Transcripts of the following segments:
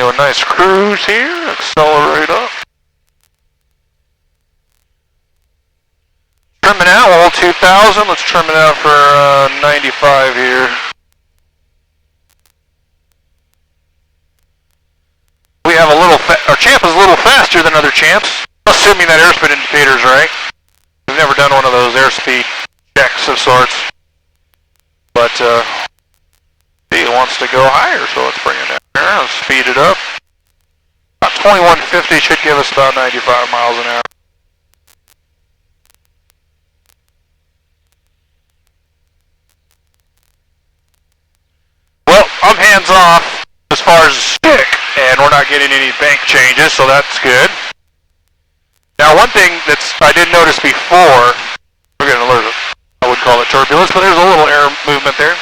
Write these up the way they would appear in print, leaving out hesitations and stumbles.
into a nice cruise here, accelerate up. Trim it out, all 2,000, let's trim it out for 95 here. We have a little, our champ is a little faster than other champs, assuming that airspeed indicator is right. We've never done one of those airspeed checks of sorts. But, it wants to go higher, so let's bring it down here, let's speed it up. About 2150 should give us about 95 miles an hour. Well, I'm hands off as far as stick, and we're not getting any bank changes, so that's good. Now, one thing I did notice before, we're getting a little, I would call it turbulence, but there's a little air movement there,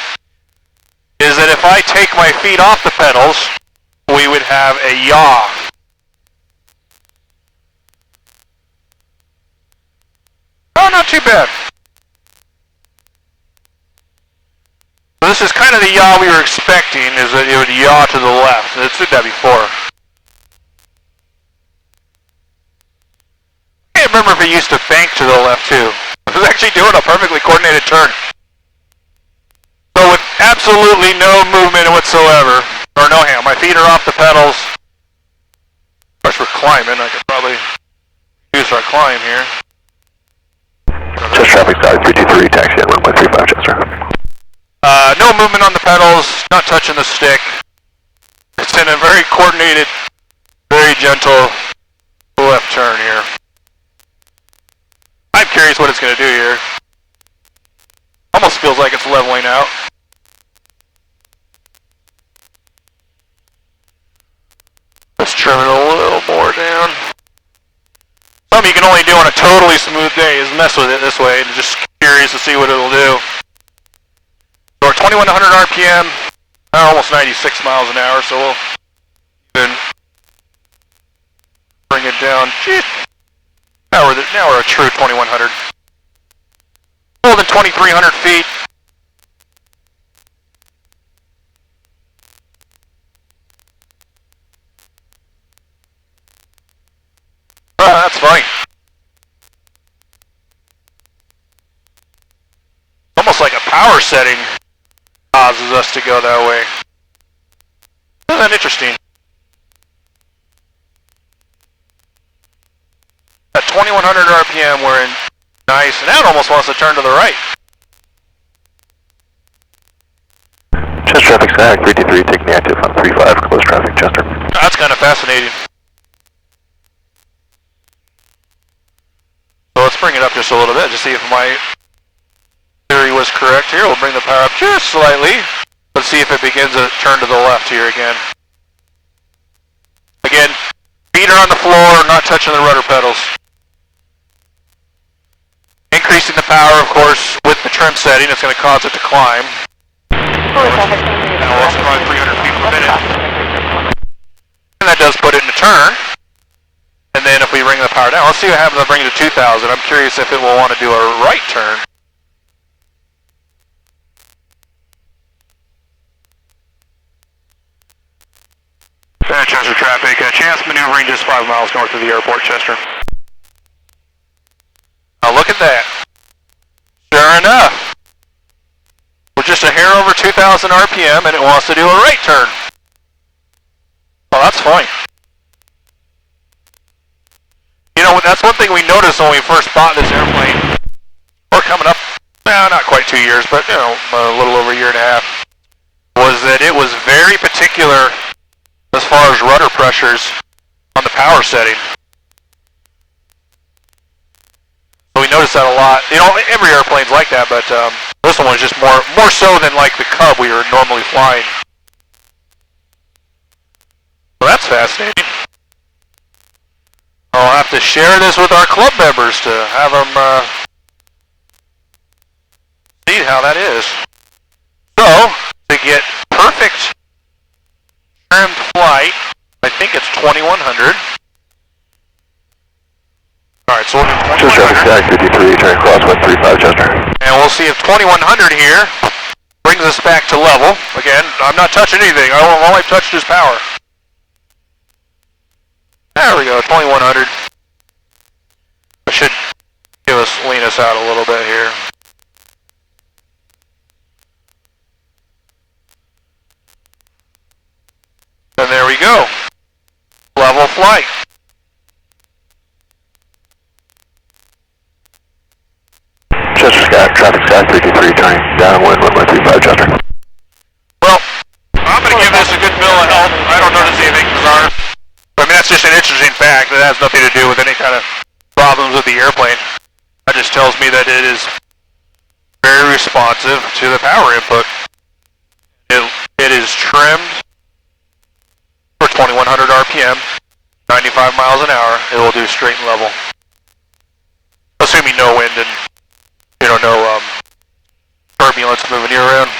is that if I take my feet off the pedals, we would have a yaw. Oh, not too bad. So this is kind of the yaw we were expecting, is that it would yaw to the left. It did that before. I can't remember if it used to bank to the left too. It was actually doing a perfectly coordinated turn. So with absolutely no movement whatsoever, or no hand, my feet are off the pedals. Of course we're climbing, I could probably use our climb here. Chest traffic side 323, taxi at runway 35, Chester. No movement on the pedals, not touching the stick. It's in a very coordinated, very gentle left turn here. I'm curious what it's going to do here. Almost feels like it's leveling out. Let's trim it a little more down. Something you can only do on a totally smooth day is mess with it this way, and just curious to see what it'll do. So we're 2100 RPM, almost 96 miles an hour, so we'll even bring it down. Now we're a true 2100. More than 2300 feet. That's fine. Almost like a power setting causes us to go that way. Isn't that interesting? At 2100 RPM, we're in nice, and that almost wants to turn to the right. Chest traffic SAG 323, taking the active on 35, close traffic, Chester. That's kind of fascinating. So let's bring it up just a little bit to see if my theory was correct here. We'll bring the power up just slightly. Let's see if it begins to turn to the left here again. Again, feet are on the floor, not touching the rudder pedals. Increasing the power, of course, with the trim setting, it's going to cause it to climb. Now it's probably 300 feet per minute. And that does put it in a turn. And then if we bring the power down, let's see what happens if I bring it to 2000. I'm curious if it will want to do a right turn. Chester traffic, chance maneuvering just 5 miles north of the airport, Chester. Now look at that. Sure enough. We're just a hair over 2000 RPM and it wants to do a right turn. Well, that's fine. You know, that's one thing we noticed when we first bought this airplane. We're coming up, not quite 2 years, but you know, a little over a year and a half. Was that it was very particular as far as rudder pressures on the power setting. So we noticed that a lot. You know, every airplane's like that, but this one was just more so than like the Cub we were normally flying. Well, that's fascinating. I'll have to share this with our club members to have them see how that is. So, to get perfect trimmed flight, I think it's 2100. Alright, so we'll do 2100. 53, turn cross 135, Chester. And we'll see if 2100 here brings us back to level. Again, I'm not touching anything. All I've touched is power. There we go, 2100. That should lean us out a little bit here. And there we go. Level flight. Chester Sky, traffic sky 323, turning downwind 1135, Chester. Well, I'm going to give this a good bill of health. I don't notice anything bizarre. I mean, that's just an interesting fact. That has nothing to do with any kind of problems with the airplane. That just tells me that it is very responsive to the power input. It is trimmed for 2100 RPM, 95 miles an hour. It will do straight and level. Assuming no wind and, no turbulence moving you around.